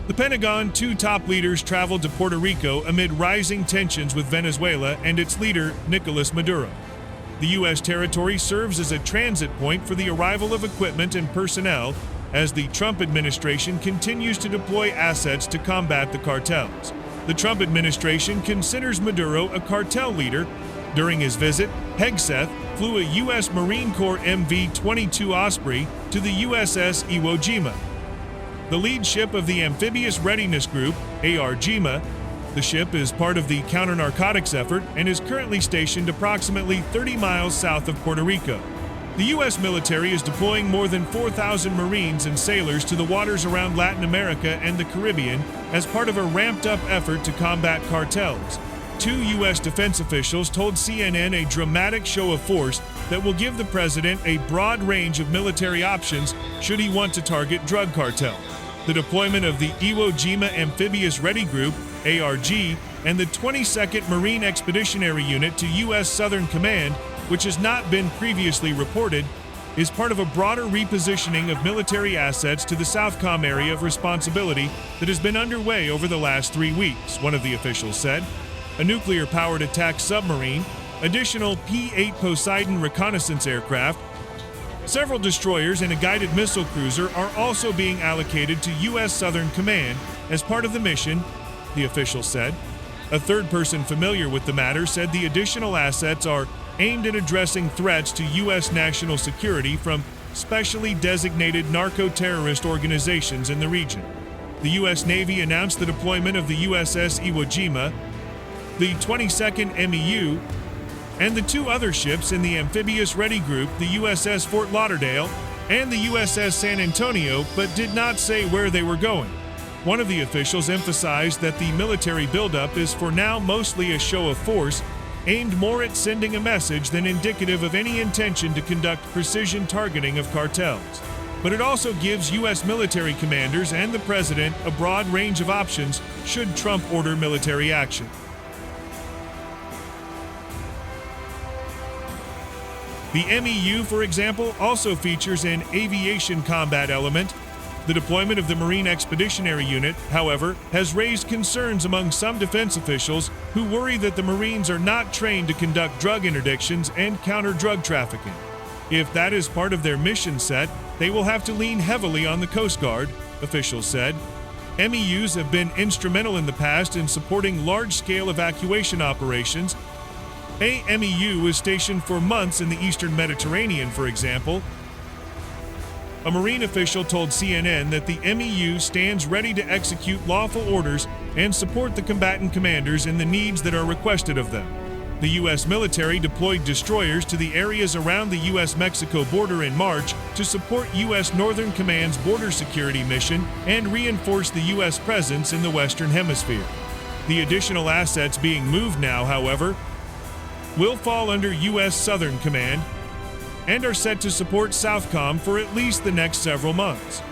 The Pentagon, two top leaders traveled to Puerto Rico amid rising tensions with Venezuela and its leader, Nicolas Maduro. The U.S. territory serves as a transit point for the arrival of equipment and personnel as the Trump administration continues to deploy assets to combat the cartels. The Trump administration considers Maduro a cartel leader. During his visit, Hegseth flew a U.S. Marine Corps MV-22 Osprey to the USS Iwo Jima, the lead ship of the Amphibious Readiness Group, Jima. The ship is part of the counter-narcotics effort and is currently stationed approximately 30 miles south of Puerto Rico. The U.S. military is deploying more than 4,000 Marines and sailors to the waters around Latin America and the Caribbean as part of a ramped-up effort to combat cartels. Two U.S. defense officials told CNN a dramatic show of force that will give the president a broad range of military options should he want to target drug cartels. The deployment of the Iwo Jima Amphibious Ready Group, ARG, and the 22nd Marine Expeditionary Unit to U.S. Southern Command, which has not been previously reported, is part of a broader repositioning of military assets to the SOUTHCOM area of responsibility that has been underway over the last 3 weeks, one of the officials said. A nuclear-powered attack submarine, additional P-8 Poseidon reconnaissance aircraft, several destroyers and a guided missile cruiser are also being allocated to U.S. Southern Command as part of the mission, the official said. A third person familiar with the matter said the additional assets are aimed at addressing threats to U.S. national security from specially designated narco-terrorist organizations in the region. The U.S. Navy announced the deployment of the USS Iwo Jima, the 22nd MEU, and the two other ships in the Amphibious Ready Group, the USS Fort Lauderdale and the USS San Antonio, but did not say where they were going. One of the officials emphasized that the military buildup is for now mostly a show of force, aimed more at sending a message than indicative of any intention to conduct precision targeting of cartels. But it also gives U.S. military commanders and the president a broad range of options should Trump order military action. The MEU, for example, also features an aviation combat element. The deployment of the Marine Expeditionary Unit, however, has raised concerns among some defense officials who worry that the Marines are not trained to conduct drug interdictions and counter drug trafficking. If that is part of their mission set, they will have to lean heavily on the Coast Guard, officials said. MEUs have been instrumental in the past in supporting large-scale evacuation operations. A MEU was stationed for months in the eastern Mediterranean, for example. A Marine official told CNN that the MEU stands ready to execute lawful orders and support the combatant commanders in the needs that are requested of them. The U.S. military deployed destroyers to the areas around the U.S.-Mexico border in March to support U.S. Northern Command's border security mission and reinforce the U.S. presence in the Western Hemisphere. The additional assets being moved now, however, will fall under U.S. Southern Command and are set to support SOUTHCOM for at least the next several months.